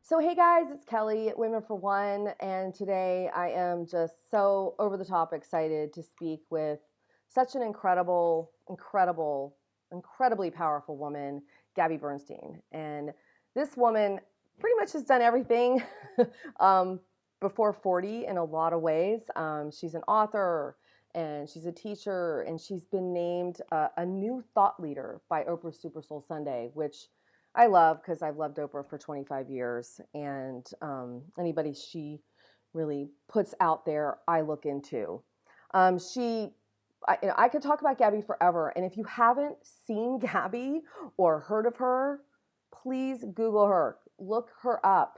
So, hey guys, it's Kelly at Women for One, and today I am just so over the top excited to speak with such an incredibly powerful woman, Gabby Bernstein. And this woman pretty much has done everything um, before 40 in a lot of ways. She's an author and she's a teacher, and she's been named a new thought leader by Oprah Super Soul Sunday, which I love because I've loved Oprah for 25 years, and anybody she really puts out there, I look into. I could talk about Gabby forever, and if you haven't seen Gabby or heard of her, please Google her, look her up,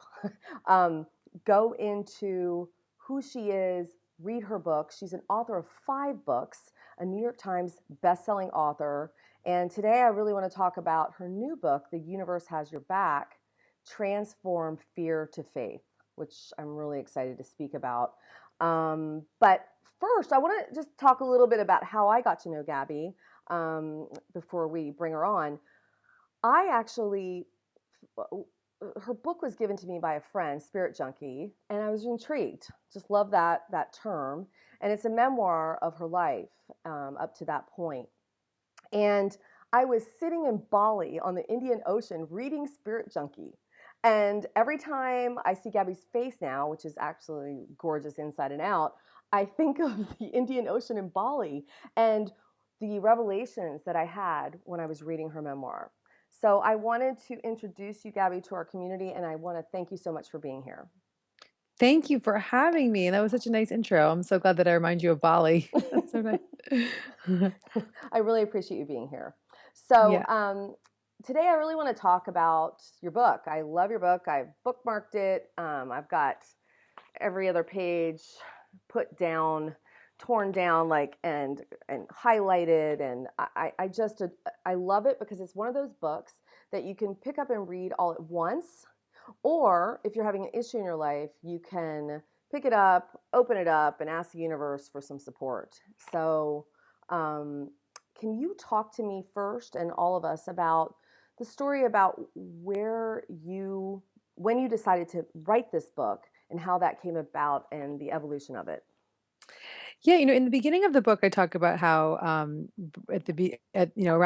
um, go into who she is, read her book. She's an author of 5 books, a New York Times bestselling author, and today I really want to talk about her new book, The Universe Has Your Back: Transform Fear to Faith, which I'm really excited to speak about. But first, I want to just talk a little bit about how I got to know Gabby before we bring her on. I actually, her book was given to me by a friend, Spirit Junkie, and I was intrigued. Just love that term. And it's a memoir of her life up to that point. And I was sitting in Bali on the Indian Ocean reading Spirit Junkie. And every time I see Gabby's face now, which is absolutely gorgeous inside and out, I think of the Indian Ocean in Bali and the revelations that I had when I was reading her memoir. So I wanted to introduce you, Gabby, to our community, and I want to thank you so much for being here. Thank you for having me. That was such a nice intro. I'm so glad that I remind you of Bali. That's so nice. I really appreciate you being here. So, Yeah. today I really want to talk about your book. I love your book. I've bookmarked it. I've got every other page put down, torn down, like and highlighted, and I just I love it because it's one of those books that you can pick up and read all at once, or if you're having an issue in your life, you can pick it up, open it up, and ask the universe for some support. So, um, can you talk to me first and all of us about the story about when you decided to write this book and how that came about and the evolution of it? Yeah, in the beginning of the book, I talk about how around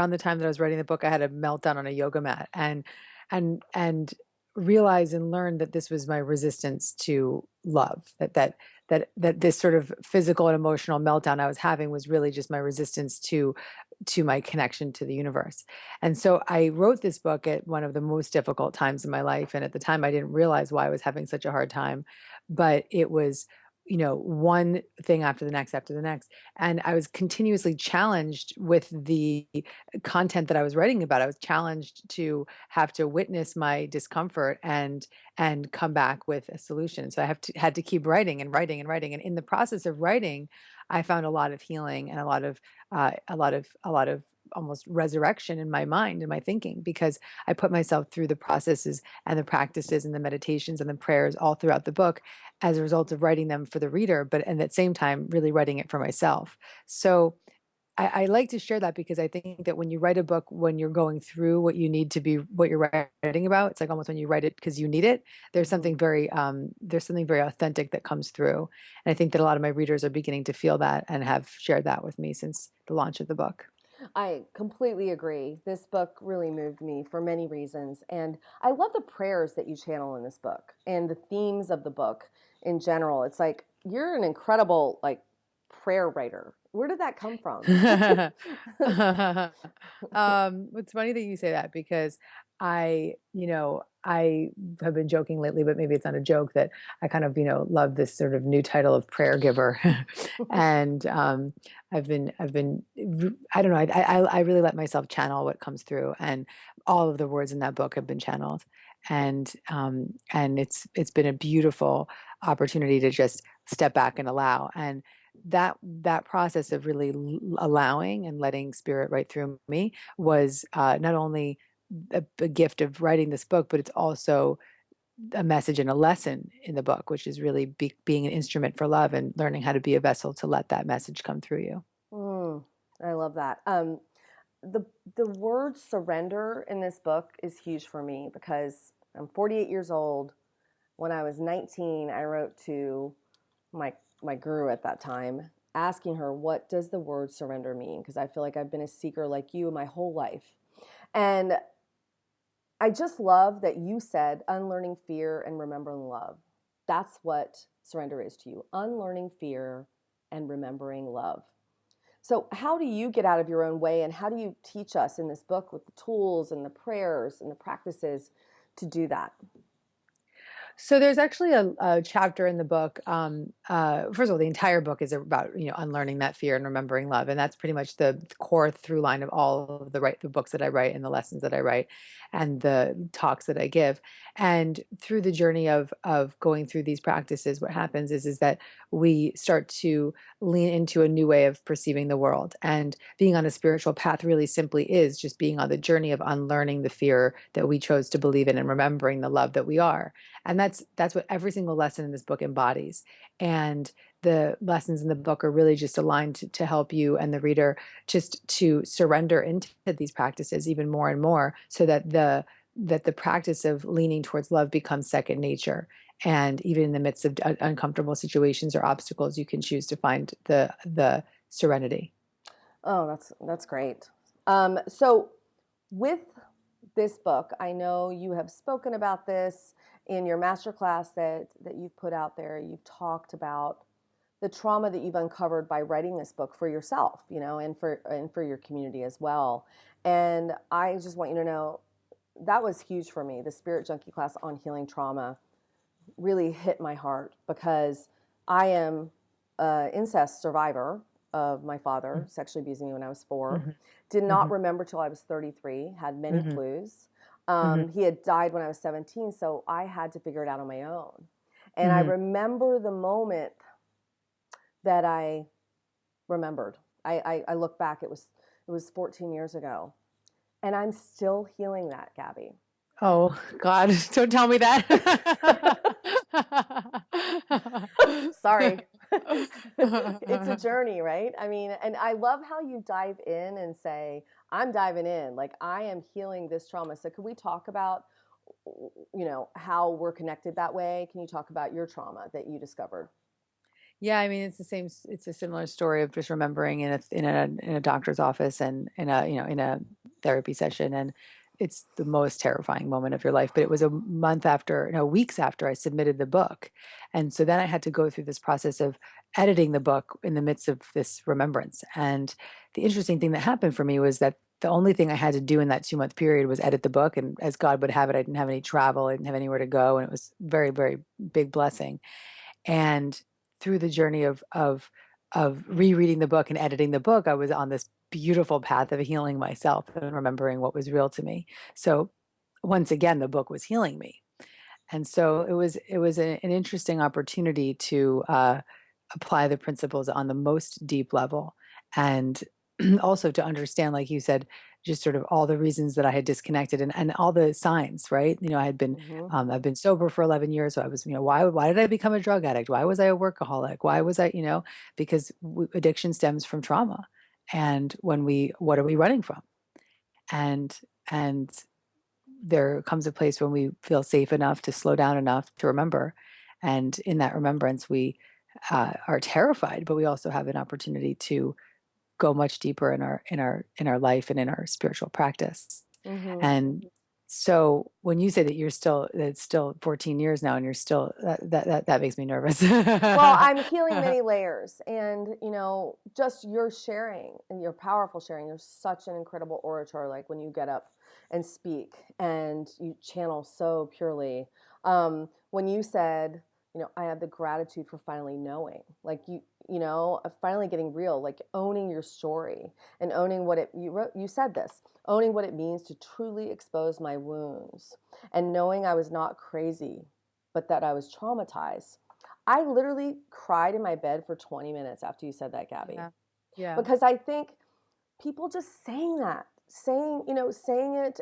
the time that I was writing the book, I had a meltdown on a yoga mat and realized and learned that this was my resistance to love. That this sort of physical and emotional meltdown I was having was really just my resistance to my connection to the universe. And so I wrote this book at one of the most difficult times in my life. And at the time, I didn't realize why I was having such a hard time, but it was one thing after the next. And I was continuously challenged with the content that I was writing about. I was challenged to have to witness my discomfort and come back with a solution. So had to keep writing and writing and writing. And in the process of writing, I found a lot of healing and a lot of almost resurrection in my mind and my thinking, because I put myself through the processes and the practices and the meditations and the prayers all throughout the book as a result of writing them for the reader, but at the same time, really writing it for myself. So I like to share that because I think that when you write a book, when you're going through what you need to be, what you're writing about, it's like almost when you write it because you need it. Hmm. There's something very authentic that comes through, and I think that a lot of my readers are beginning to feel that and have shared that with me since the launch of the book. I completely agree. This book really moved me for many reasons. And I love the prayers that you channel in this book and the themes of the book in general. It's like you're an incredible prayer writer. Where did that come from? It's funny that you say that because I have been joking lately, but maybe it's not a joke, that I kind of, love this sort of new title of prayer giver. And I've been, I don't know, I really let myself channel what comes through, and all of the words in that book have been channeled. And it's been a beautiful opportunity to just step back and allow. And that process of really allowing and letting spirit write through me was not only a gift of writing this book, but it's also a message and a lesson in the book, which is really being an instrument for love and learning how to be a vessel to let that message come through you. Mm, I love that. The the word surrender in this book is huge for me because I'm 48 years old. when I was 19, I wrote to my my guru at that time, asking her, what does the word surrender mean? Because I feel like I've been a seeker like you my whole life. And I just love that you said unlearning fear and remembering love. That's what surrender is to you, unlearning fear and remembering love. So, how do you get out of your own way, and how do you teach us in this book with the tools and the prayers and the practices to do that? So there's actually a chapter in the book. First of all, the entire book is about unlearning that fear and remembering love, and that's pretty much the core through line of all of the books that I write and the lessons that I write and the talks that I give. And through the journey of going through these practices, what happens is that we start to lean into a new way of perceiving the world. And being on a spiritual path really simply is just being on the journey of unlearning the fear that we chose to believe in and remembering the love that we are. And that's what every single lesson in this book embodies. And the lessons in the book are really just aligned to help you and the reader just to surrender into these practices even more and more, so that the practice of leaning towards love becomes second nature. And even in the midst of uncomfortable situations or obstacles, you can choose to find the serenity. Oh, that's great. So, with this book, I know you have spoken about this in your masterclass that you've put out there. You've talked about the trauma that you've uncovered by writing this book for yourself, and for your community as well. And I just want you to know that was huge for me. The Spirit Junkie class on healing trauma really hit my heart because I am an incest survivor of my father sexually abusing me when I was 4. Mm-hmm. Did not Mm-hmm. remember till I was 33, had many Mm-hmm. clues. Mm-hmm. He had died when I was 17, so I had to figure it out on my own. And I Mm-hmm. remember the moment that I remembered. I look back, it was 14 years ago. And I'm still healing that, Gabby. Oh God, don't tell me that. Sorry. It's a journey, right? I mean, and I love how you dive in and say, I'm diving in, like I am healing this trauma. So could we talk about, how we're connected that way? Can you talk about your trauma that you discovered? Yeah, I mean it's a similar story of just remembering in a doctor's office and in a therapy session, and it's the most terrifying moment of your life. But it was a month after, no, weeks after I submitted the book. And so then I had to go through this process of editing the book in the midst of this remembrance. And the interesting thing that happened for me was that the only thing I had to do in that 2 month period was edit the book. And as God would have it, I didn't have any travel, I didn't have anywhere to go. And it was very, very big blessing. And through the journey of rereading the book and editing the book, I was on this beautiful path of healing myself and remembering what was real to me. So once again, the book was healing me. And so it was an interesting opportunity to apply the principles on the most deep level, and also to understand, like you said, just sort of all the reasons that I had disconnected, and all the signs, right? I had been Mm-hmm. I've been sober for 11 years, so I was, why did I become a drug addict? Why was I a workaholic? Why was I, because addiction stems from trauma, and what are we running from? And there comes a place when we feel safe enough to slow down enough to remember. And in that remembrance, we are terrified, but we also have an opportunity to go much deeper in our life and in our spiritual practice. Mm-hmm. And so when you say that it's still 14 years now and you're still, that makes me nervous. Well, I'm healing many layers, and just your sharing and your powerful sharing. You're such an incredible orator. Like when you get up and speak, and you channel so purely. When you said, I have the gratitude for finally knowing, like finally getting real, like owning your story and owning what you wrote. You said this, owning what it means to truly expose my wounds, and knowing I was not crazy, but that I was traumatized. I literally cried in my bed for 20 minutes after you said that, Gabby, Yeah. Yeah. because I think people just saying it,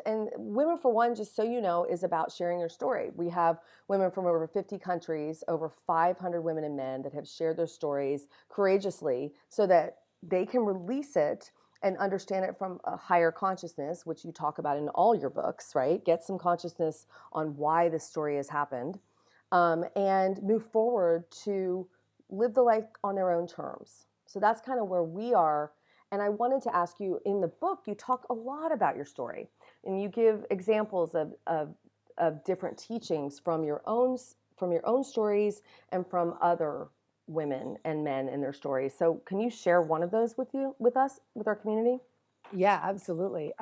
and Women for One, just so you know, is about sharing your story. We have women from over 50 countries, over 500 women and men that have shared their stories courageously so that they can release it and understand it from a higher consciousness, which you talk about in all your books, right? Get some consciousness on why this story has happened. and move forward to live the life on their own terms. So that's kind of where we are. And I wanted to ask you, in the book, you talk a lot about your story, and you give examples of different teachings from your own stories and from other women and men in their stories. So can you share one of those with us, with our community? Yeah, absolutely.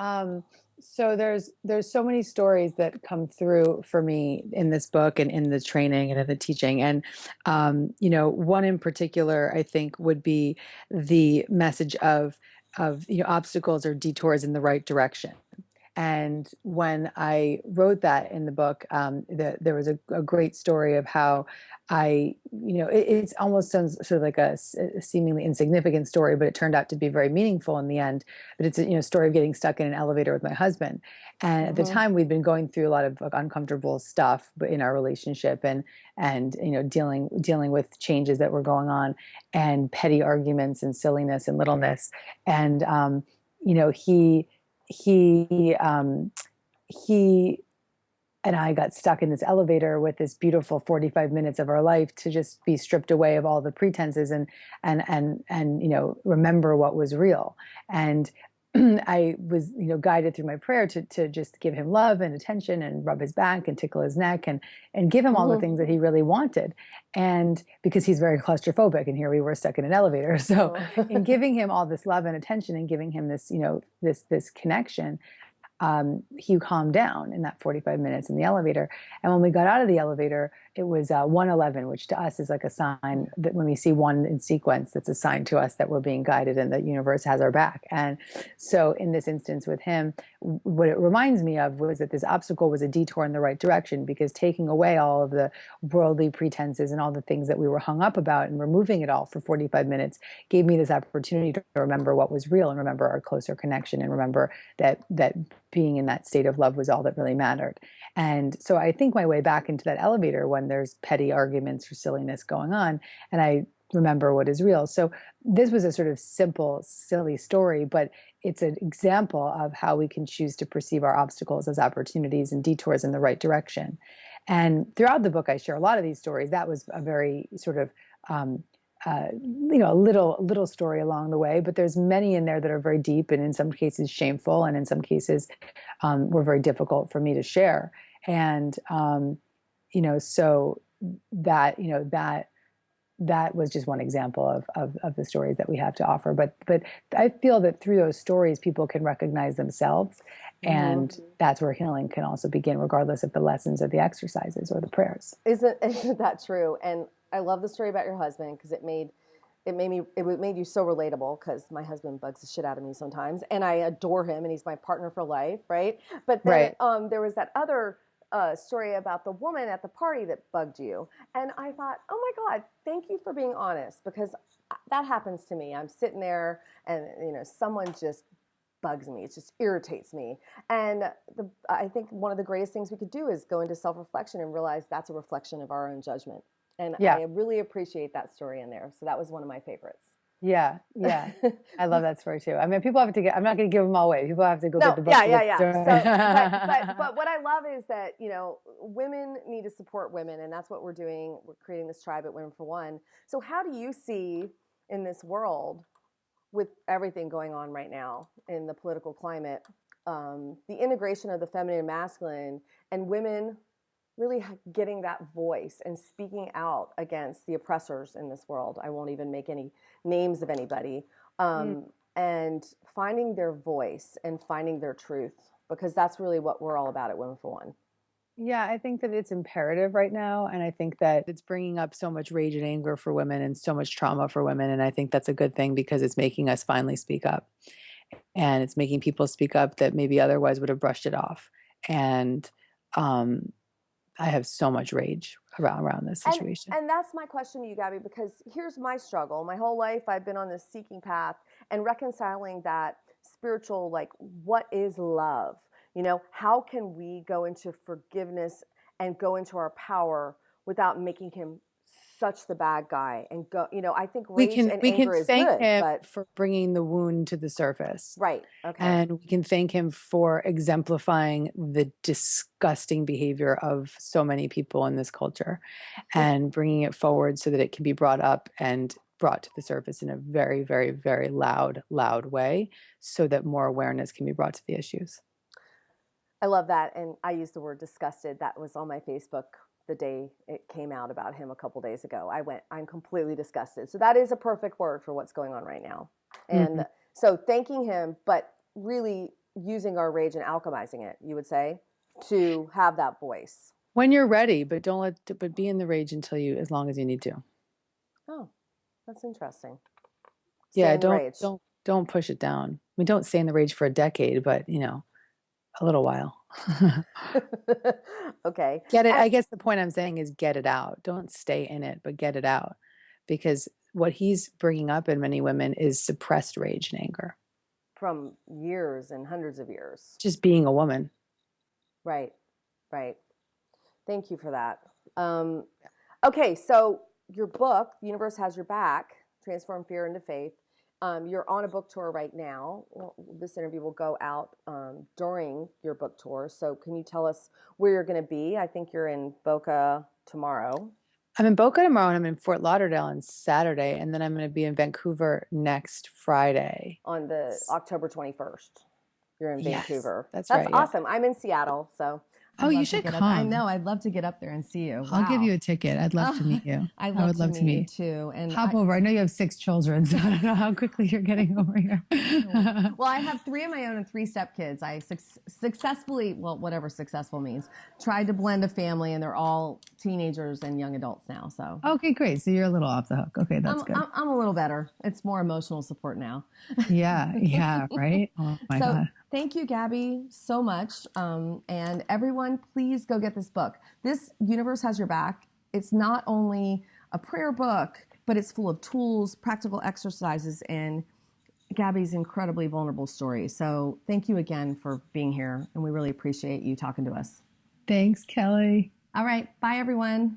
So there's so many stories that come through for me in this book and in the training and in the teaching. And one in particular, I think, would be the message of obstacles or detours in the right direction. And when I wrote that in the book, there was a great story of how it's almost sounds sort of like a seemingly insignificant story, but it turned out to be very meaningful in the end. But it's a story of getting stuck in an elevator with my husband. And at the Mm-hmm. time, we'd been going through a lot of like, uncomfortable stuff in our relationship, and dealing with changes that were going on, and petty arguments and silliness and littleness. And you know, he he and I got stuck in this elevator with this beautiful 45 minutes of our life to just be stripped away of all the pretenses, and remember what was real. And I was guided through my prayer to just give him love and attention and rub his back and tickle his neck and give him all the Mm-hmm. things that he really wanted. And because he's very claustrophobic, and here we were stuck in an elevator. So Oh. in giving him all this love and attention and giving him this this connection, he calmed down in that 45 minutes in the elevator. And when we got out of the elevator, it was 111, which to us is like a sign that when we see one in sequence, that's a sign to us that we're being guided and the universe has our back. And so in this instance with him, what it reminds me of was that this obstacle was a detour in the right direction, because taking away all of the worldly pretenses and all the things that we were hung up about and removing it all for 45 minutes gave me this opportunity to remember what was real and remember our closer connection and remember that being in that state of love was all that really mattered. And so I think my way back into that elevator when there's petty arguments or silliness going on, and I remember what is real. So this was a sort of simple, silly story, but it's an example of how we can choose to perceive our obstacles as opportunities and detours in the right direction. And throughout the book, I share a lot of these stories. That was a very sort of a little story along the way, but there's many in there that are very deep and in some cases shameful, and in some cases were very difficult for me to share. And so that was just one example of the stories that we have to offer. But I feel that through those stories, people can recognize themselves, Mm-hmm. and that's where healing can also begin, regardless of the lessons or the exercises or the prayers. Isn't that true? And I love the story about your husband, because it made you so relatable, because my husband bugs the shit out of me sometimes, and I adore him, and he's my partner for life, right? But then Right. there was that other story about the woman at the party that bugged you, and I thought, oh my God, thank you for being honest, because that happens to me. I'm sitting there, and someone just bugs me. It just irritates me. And I think one of the greatest things we could do is go into self-reflection and realize that's a reflection of our own judgment. And Yeah. I really appreciate that story in there. So that was one of my favorites. Yeah. Yeah. I love that story too. I mean, people have to I'm not going to give them all away. People have to go get No, the book yeah, to yeah, get the yeah. story. But what I love is that women need to support women, and that's what we're doing. We're creating this tribe at Women for One. So how do you see in this world, with everything going on right now in the political climate, the integration of the feminine and masculine, and women really getting that voice and speaking out against the oppressors in this world? I won't even make any names of anybody. Mm. And finding their voice and finding their truth, because that's really what we're all about at Women for One. Yeah, I think that it's imperative right now. And I think that it's bringing up so much rage and anger for women and so much trauma for women. And I think that's a good thing, because it's making us finally speak up. And it's making people speak up that maybe otherwise would have brushed it off. And um, I have so much rage around this And situation. and that's my question to you, Gabby, because here's my struggle. My whole life I've been on this seeking path and reconciling that spiritual, like, what is love? How can we go into forgiveness and go into our power without making him such the bad guy and go, I think We rage can and we can anger is thank good, him but for bringing the wound to the surface. right. Okay. And we can thank him for exemplifying the disgusting behavior of so many people in this culture and bringing it forward so that it can be brought up and brought to the surface in a very, very, very loud, loud way so that more awareness can be brought to the issues. I love that. And I used the word disgusted. That was on my Facebook the day it came out about him a couple days ago. I'm completely disgusted. So that is a perfect word for what's going on right now. And so thanking him, but really using our rage and alchemizing it, you would say, to have that voice. When you're ready, but but be in the rage as long as you need to. Oh, that's interesting. Yeah, don't push it down. We don't stay in the rage for a decade, but a little while. Okay. Get it. I guess the point I'm saying is get it out. Don't stay in it, but get it out. Because what he's bringing up in many women is suppressed rage and anger. From years and hundreds of years. Just being a woman. Right. Thank you for that. Okay, so your book, The Universe Has Your Back, Transform Fear into Faith. You're on a book tour right now. Well, this interview will go out during your book tour. So can you tell us where you're going to be? I think you're in Boca tomorrow. I'm in Boca tomorrow, and I'm in Fort Lauderdale on Saturday, and then I'm going to be in Vancouver next Friday. On the October 21st. You're in Vancouver. That's right. That's awesome. Yeah. I'm in Seattle, so. Oh, you should come. I know. I'd love to get up there and see you. I'll give you a ticket. I'd love to meet you. I would love to meet you too. And hop over. I know you have 6 children, so I don't know how quickly you're getting over here. Well, I have 3 of my own and 3 stepkids. I successfully, whatever successful means, tried to blend a family, and they're all teenagers and young adults now. So okay, great. So you're a little off the hook. Okay, that's good. I'm a little better. It's more emotional support now. Yeah, right. Oh my God. Thank you, Gabby, so much. And everyone, please go get this book. This Universe Has Your Back. It's not only a prayer book, but it's full of tools, practical exercises, and Gabby's incredibly vulnerable story. So thank you again for being here, and we really appreciate you talking to us. Thanks, Kelly. All right. Bye, everyone.